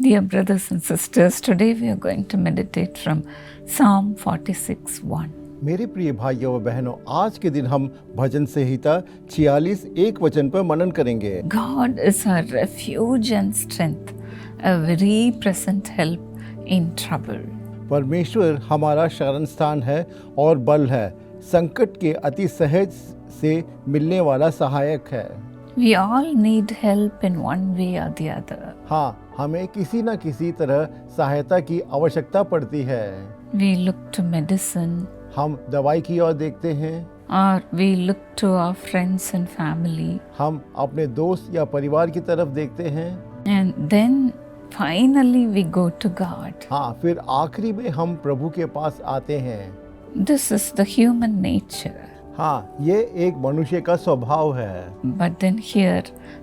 Dear brothers and sisters, today we are going to meditate from Psalm 46:1. मेरे प्रिय भाइयों व बहनों, आज के दिन हम भजन संहिता 46:1 वचन पर मनन करेंगे। God is our refuge and strength, a very present help in trouble. परमेश्वर हमारा शरण स्थान है और बल है, संकट के अति सहज से मिलने वाला सहायक है। We all need help in one way or the other. हाँ, हमें किसी न किसी तरह सहायता की आवश्यकता पड़ती है। We look to medicine, हम दवाई की ओर देखते हैं, or we look to our friends and family, हम अपने दोस्त या परिवार की तरफ देखते हैं, and then finally we go to God. हाँ, फिर आखिरी में हम प्रभु के पास आते हैं। This is the human nature. हाँ, ये एक मनुष्य का स्वभाव है। But then here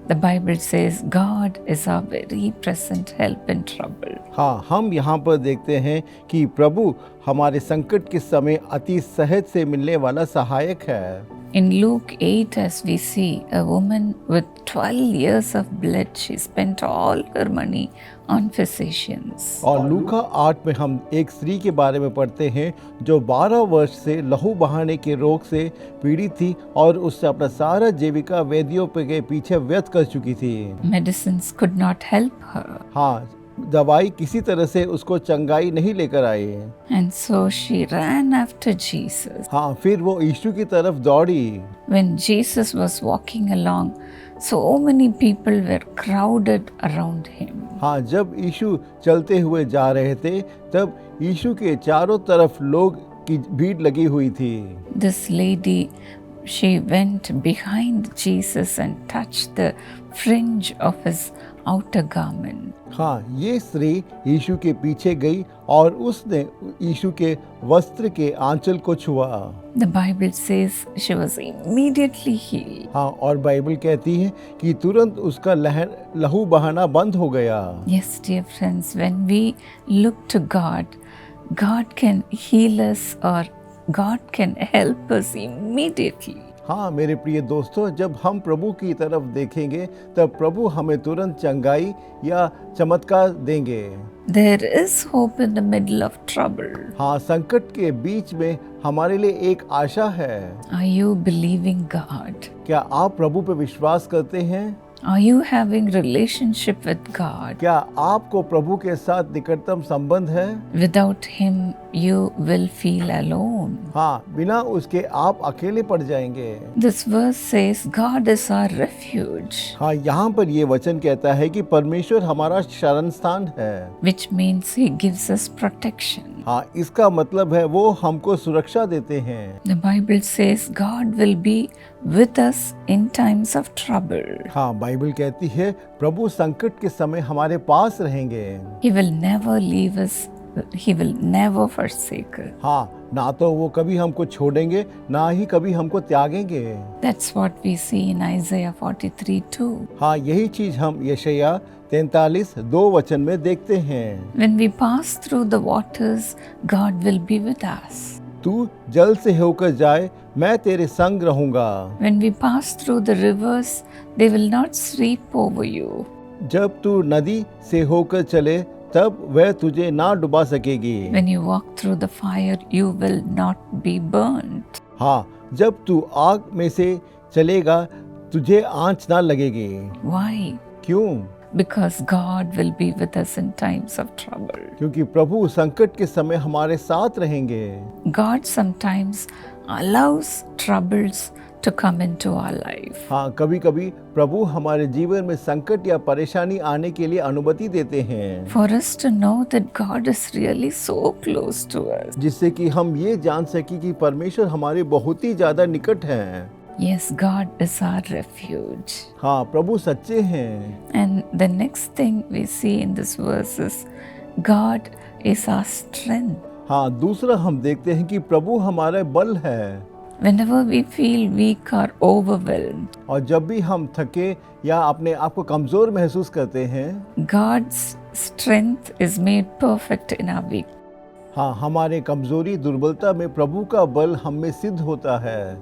the Bible says God is our very present help in trouble. हाँ, हम यहाँ पर देखते हैं कि प्रभु हमारे संकट के समय अति सहज से मिलने वाला सहायक है। In Luke 8, as we see, a woman with 12 years of blood, she spent all her money on physicians. और लूका 8 में हम एक स्त्री के बारे में पढ़ते हैं जो 12 वर्ष से लहू बहाने के रोग से पीड़ित थी और उससे अपना सारा जीविका वैद्यों के पीछे व्यर्थ कर चुकी थी। Medicines could not help her. हाँ, दवाई किसी तरह से उसको चंगाई नहीं लेकर आई। And so she ran after Jesus. हाँ, फिर वो यीशु की तरफ दौड़ी। When Jesus was walking along, so many people were crowded around him. हाँ, जब यीशु चलते हुए जा रहे थे तब यीशु के चारों तरफ लोग की भीड़ लगी हुई थी। This lady, she went behind Jesus and touched the fringe of his outer garment. हाँ, ये स्त्री यीशु के पीछे गई और उसने यीशु के वस्त्र के आंचल को छुआ। The Bible says she was immediately healed. हाँ, और बाइबल कहती है कि तुरंत उसका लहू बहाना बंद हो गया। Yes, dear friends, when we look to God, God can heal us or God can help us immediately. हाँ, मेरे प्रिय दोस्तों, जब हम प्रभु की तरफ देखेंगे तब प्रभु हमें तुरंत चंगाई या चमत्कार देंगे। There is hope in the middle of trouble. हाँ, संकट के बीच में हमारे लिए एक आशा है। Are you believing God? क्या आप प्रभु पे विश्वास करते हैं? Are you having relationship with God? क्या आपको प्रभु के साथ निकटतम संबंध है? Without Him, you will feel alone. हाँ, बिना उसके आप अकेले पड़ जाएंगे। This verse says God is our refuge, हाँ, यहाँ पर ये वचन कहता है कि परमेश्वर हमारा शरण स्थान है। which means He gives us protection. हाँ, इसका मतलब है वो हमको सुरक्षा देते हैं। The Bible says God will be with us in times of trouble. हाँ, बाइबल कहती है प्रभु संकट के समय हमारे पास रहेंगे। He will never leave us. He will never forsake us. हाँ, ना तो वो कभी हमको छोड़ेंगे ना ही कभी हमको त्यागेंगे। That's what we see in Isaiah 43:2. हाँ, यही चीज हम यशायाह 43:2 वचन में देखते हैं। When we pass through the waters, God will be with us. तू जल से होकर जाए, मैं तेरे संग रहूंगा। When we pass through the rivers, they will not sweep over you. जब तू नदी से होकर चले तब वह तुझे ना डुबा सकेगी। When you walk through the fire, you will not be burnt. हाँ, जब तू आग में से चलेगा तुझे आंच ना लगेगी। Why? क्यों? Because God will be with us in times of trouble. क्योंकि प्रभु संकट के समय हमारे साथ रहेंगे। God sometimes allows troubles to come into our life. हाँ, कभी कभी प्रभु हमारे जीवन में संकट या परेशानी आने के लिए अनुमति देते हैं, For us to know that God is really so close to us. जिससे कि हम ये जान सके कि परमेश्वर हमारे बहुत ही ज्यादा निकट हैं। Yes, God is our refuge. हाँ, प्रभु सच्चे हैं। And the next thing we see in this verse is God is our strength. हाँ, दूसरा हम देखते हैं कि प्रभु हमारा बल है। Whenever we feel weak or overwhelmed, और जब भी हम थके या अपने आप को कमजोर महसूस करते हैं, God's strength is made perfect in our weakness. हाँ, हमारे कमजोरी दुर्बलता में प्रभु का बल हम में सिद्ध होता है।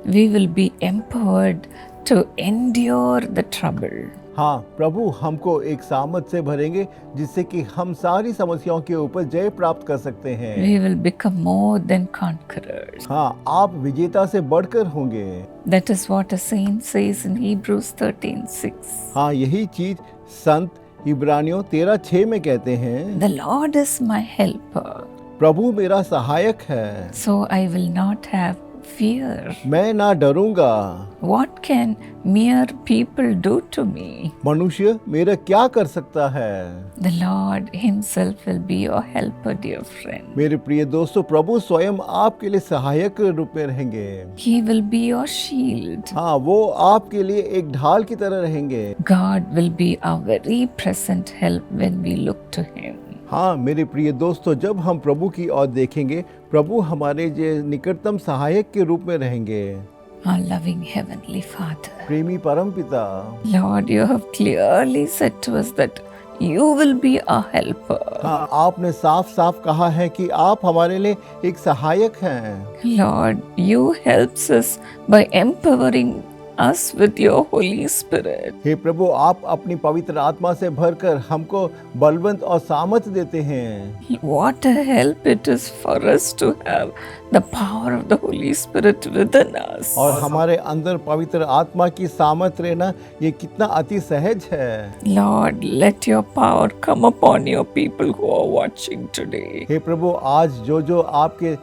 We will be empowered to endure the trouble. हाँ, प्रभु हमको एक सामर्थ से भरेंगे जिससे कि हम सारी समस्याओं के ऊपर जय प्राप्त कर सकते हैं। We will become more than conquerors. हाँ, आप विजेता से बढ़कर होंगे। That is what a saint says in Hebrews 13:6. हाँ, यही चीज संत इब्रानियों 13:6 में कहते हैं, The Lord is my helper, प्रभु मेरा सहायक है, so I will not have fear. मैं ना डरूंगा। What can mere people do to me? मनुष्य मेरा क्या कर सकता है? The Lord Himself will be your helper, dear friend. मेरे प्रिय दोस्तों, प्रभु स्वयं आपके लिए सहायक के रूप में रहेंगे। He will be your shield. हाँ, वो आपके लिए एक ढाल की तरह रहेंगे। God will be our very present help when we look to Him. हाँ मेरे प्रिय दोस्तों, जब हम प्रभु की ओर देखेंगे, प्रभु हमारे निकटतम सहायक के रूप में रहेंगे। Our loving Heavenly Father, प्रेमी परम पिता, Lord, you have clearly said to us that you will be our helper. हाँ आपने साफ साफ कहा है कि आप हमारे लिए एक सहायक हैं। Lord, you helps us by empowering us with your Holy Spirit. हे प्रभु, आप अपनी पवित्र आत्मा से भरकर हमको बलवंत और सामर्थ देते हैं। What a help it is for us to have the power of the Holy Spirit within us. और हमारे अंदर पवित्र आत्मा की सामर्थ रहना ये कितना अति सहज है। Lord, let your power come upon your people who are watching today. हे प्रभु, आज जो आपके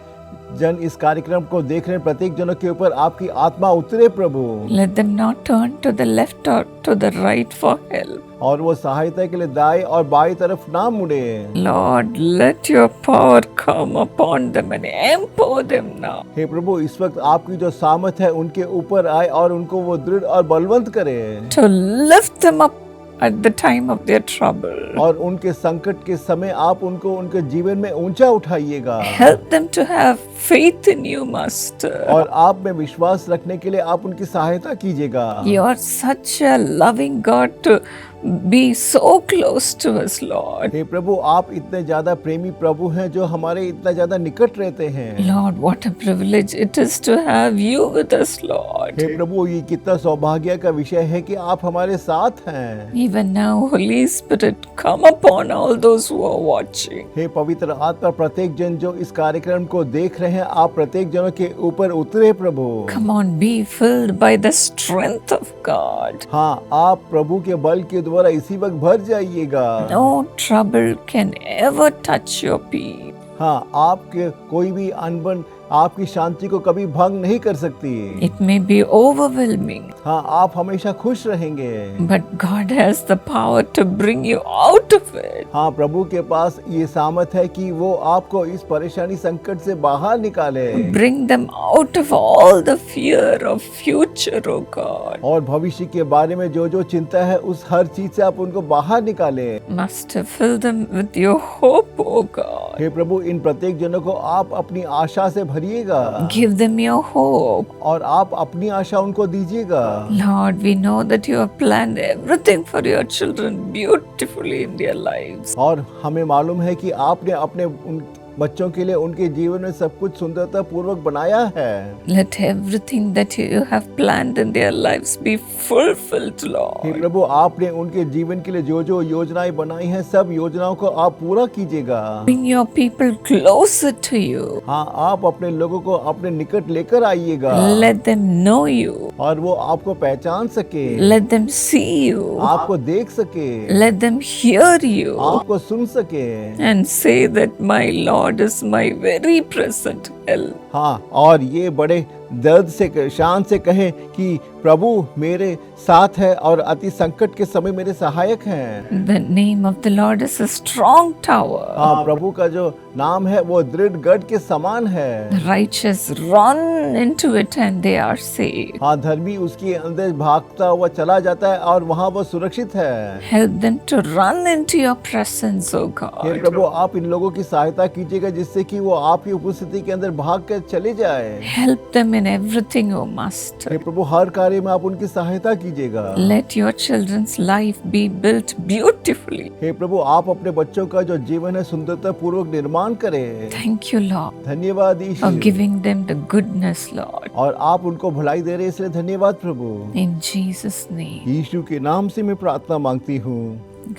जन इस कार्यक्रम को देख रहे हैं, प्रत्येक जनों के ऊपर आपकी आत्मा उतरे प्रभु। Let them not turn to the left or to the right for help. और वो सहायता के लिए दाएं और बाएं तरफ ना मुड़े। Lord, let your power come upon them and empower them now. हे प्रभु, इस वक्त आपकी जो सामर्थ है उनके ऊपर आए और उनको वो दृढ़ और बलवंत करे। To lift them up at the time of their trouble. और उनके संकट के समय आप उनको उनके जीवन में ऊंचा उठाइएगा। Help them to have faith in you, Master. और आप में विश्वास रखने के लिए आप उनकी सहायता कीजिएगा। You are such a loving God to be so close to us, Lord. हे प्रभु, आप इतने ज्यादा प्रेमी प्रभु हैं जो हमारे इतना ज्यादा निकट रहते हैं। Lord, what a privilege it is to have you with us, Lord. हे प्रभु, ये कितना सौभाग्य का विषय है कि आप हमारे साथ हैं। Even now, Holy Spirit, come upon all those who are watching. हे पवित्र आत्मा, प्रत्येक जन जो इस कार्यक्रम को देख रहे हैं, आप प्रत्येक जनों के ऊपर उतरे प्रभु। Come on, be filled by the strength of God. हाँ, आप प्रभु के बल के द्वारा इसी वक्त भर जाइएगा। No trouble can ever touch your peace. हाँ, आपके कोई भी अनबन आपकी शांति को कभी भंग नहीं कर सकती। It may be overwhelming, हाँ, आप हमेशा खुश रहेंगे। but God has the power to bring you out of it. हाँ, प्रभु के पास ये सामर्थ है कि वो आपको इस परेशानी संकट से बाहर निकाले। Bring them out of all the fear of future, oh God. और भविष्य के बारे में जो चिंता है, उस हर चीज से आप उनको बाहर निकाले। Master, fill them with your hope, oh God. हे प्रभु, इन प्रत्येक जनों को आप अपनी आशा से भरिएगा Give them your hope. और आप अपनी आशा उनको दीजिएगा। Lord, we know that you have planned everything for your children beautifully in their lives. और हमें मालूम है कि आपने अपने उन बच्चों के लिए उनके जीवन में सब कुछ सुंदरता पूर्वक बनाया है। Let everything that you have planned in their lives be fulfilled, hey Lord. प्रभु, आपने उनके जीवन के लिए जो योजनाएं बनाई हैं, सब योजनाओं को आप पूरा कीजिएगा। Bring your people closer to you. हाँ, आप अपने लोगों को अपने निकट लेकर आइएगा Let them know you. और वो आपको पहचान सके, Let them see you. आपको देख सके, Let them hear you. आपको सुन सके। And say that my Lord is my very present help. हाँ, और ये बड़े दर्द से शान से कहें कि प्रभु मेरे साथ है और अति संकट के समय मेरे सहायक हैं। The name of the Lord is a strong tower. हाँ, प्रभु का जो नाम है वो दृढ़ गढ़ के समान है। The righteous run into it and they are saved. हाँ, धर्मी उसके अंदर भागता हुआ चला जाता है और वहाँ वो सुरक्षित है। Help them to run into your presence, O hey God. प्रभु, आप इन लोगों की सहायता कीजिएगा जिससे कि वो आपकी उपस्थिति के अंदर भाग कर चले जाए। Help them in everything, O Master. हे प्रभु हर कार्य में आप उनकी सहायता कीजिएगा। Let your children's life be built beautifully. हे प्रभु आप अपने बच्चों का जो जीवन है सुंदरता पूर्वक निर्माण करें। Thank you, Lord, धन्यवाद for Yeshu. giving them the goodness, Lord. और आप उनको भलाई दे रहे हैं, इसलिए धन्यवाद प्रभु। In Jesus' name. यीशु के नाम से मैं प्रार्थना मांगती हूँ।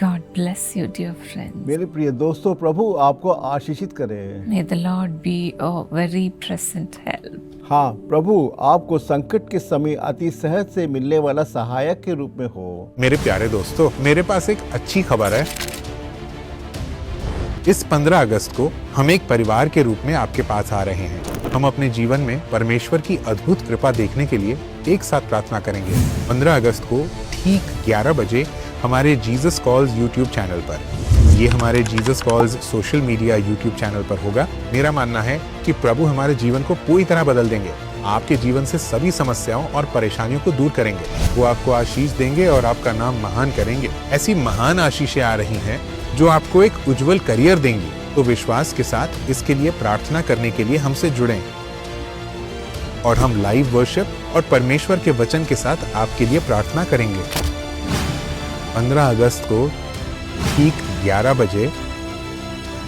God bless you, dear friends. मेरे प्रिय दोस्तों, प्रभु आपको आशीषित करे। May the Lord be a very present help. हाँ प्रभु आपको संकट के समय अति सहज से मिलने वाला सहायक के रूप में हो। मेरे प्यारे दोस्तों, मेरे पास एक अच्छी खबर है। इस 15 अगस्त को हम एक परिवार के रूप में आपके पास आ रहे हैं। हम अपने जीवन में परमेश्वर की अद्भुत कृपा देखने के लिए एक साथ प्रार्थना करेंगे। 15 अगस्त को ठीक 11 बजे हमारे जीसस कॉल्स यूट्यूब चैनल पर। ये हमारे Jesus calls social media YouTube channel पर होगा। मेरा मानना है कि प्रभु हमारे जीवन को पूरी तरह बदल देंगे। आपके जीवन से सभी समस्याओं और परेशानियों को दूर करेंगे। वो आपको आशीष देंगे और आपका नाम महान करेंगे। ऐसी महान आशीषें आ रही हैं जो आपको एक उज्जवल करियर देंगी। तो विश्वास के साथ इसके लिए प्रार्थना करने के लिए हमसे जुड़ें और हम लाइव वर्शिप और परमेश्वर के वचन के साथ आपके लिए प्रार्थना करेंगे। 15 अगस्त को ठीक 11 बजे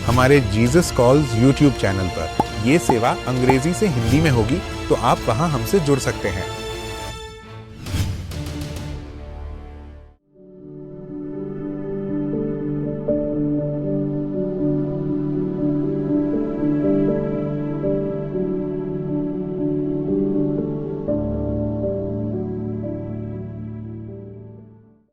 हमारे जीसस कॉल्स यूट्यूब चैनल पर। ये सेवा अंग्रेजी से हिंदी में होगी, तो आप वहां हमसे जुड़ सकते हैं।